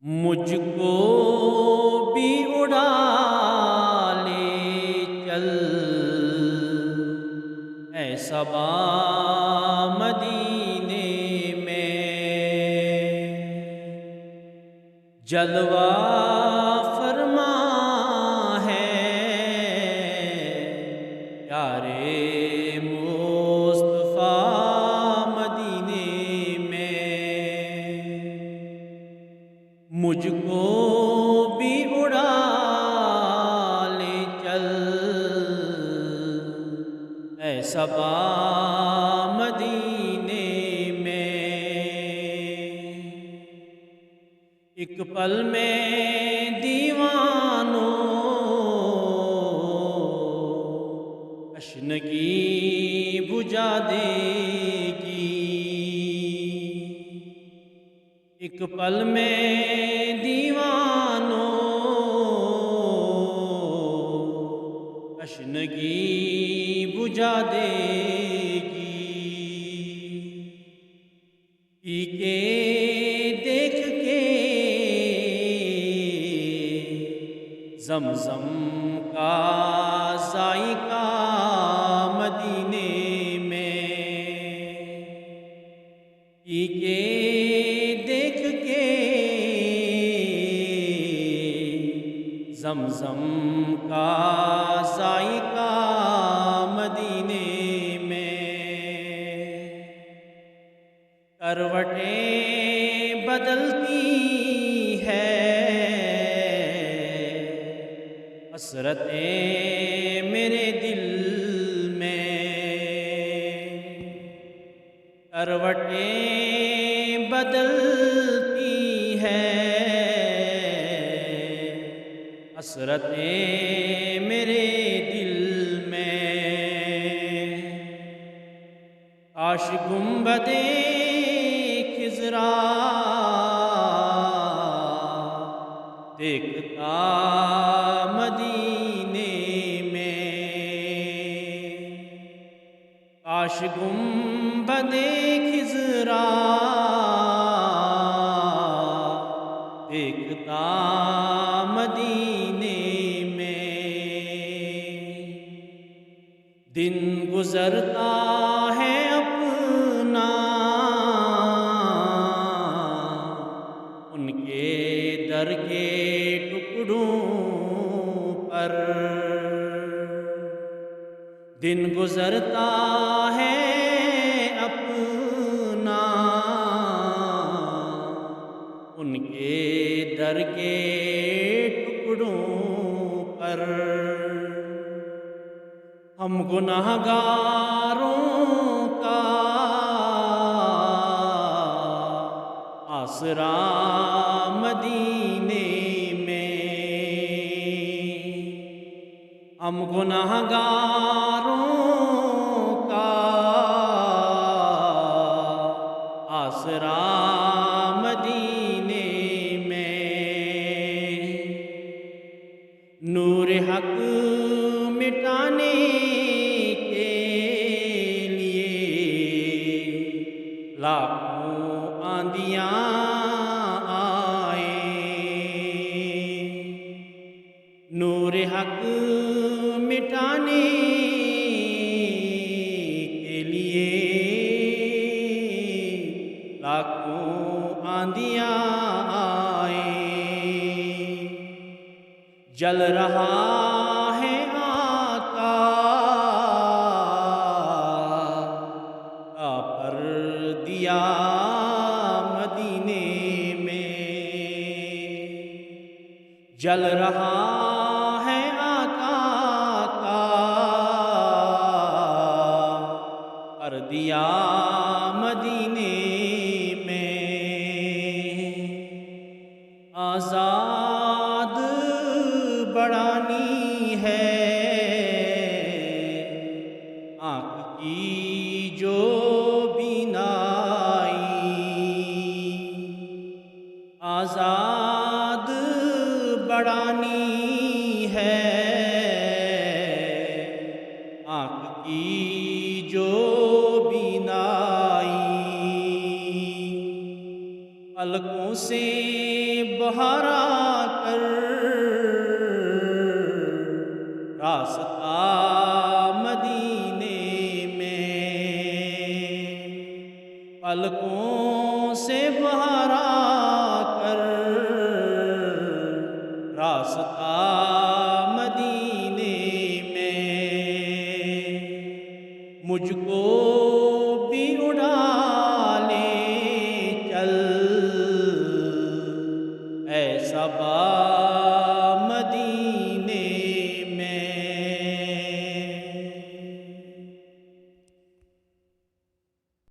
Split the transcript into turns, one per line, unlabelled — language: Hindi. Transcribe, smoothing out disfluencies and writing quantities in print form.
मुझको भी उड़ा ले चल ऐ सबा मदीने में, जलवा फरमा है प्यारे मुस्तफा मदीने में। मुझको भी उड़ा ले चल ऐ सबा मदीने में, एक पल में दीवानों तशनगी बुझा देगी। एक पल में दीवानों तशनगी बुझा देगी। पी के देख के ज़मज़म का ज़ायका मदीने में, पी के देख के ज़मज़म का ज़ायका मदीने में। करवटें बदलती है हसरतें मेरे दिल में, करवटें बदलती है हसरतें मेरे दिल में। काश गुंबदे खिज़रा देखता मदीने में, काश गुंबदे खिज़रा देखता मदीने में। दिन गुज़रता है अपना उनके दर के टुकड़ों पर, दिन गुज़रता है अपना उनके दर के टुकड़ों पर। हम गुनाहगारों का आसरा मदीने में, हम गुनाहगारों का आसरा मदीने में। नूर हक मिटाने के लिए लाखों आंधियाँ आए, नूर हक मिटाने के लिए लाखों आंधियाँ आए। जल रहा है आका का परदिया मदीने में, जल रहा है आका का परदिया मदीने में। आज़ाद बढ़ानी है आँख की जो बीनाई, आज़ाद बढ़ानी है आँख की जो बीनाई। पलकों से बहारा कर रास्ता मदीने में, पलकों से बहारा कर रास्ता मदीने में, मुझको भी उड़ा ले चल ऐसा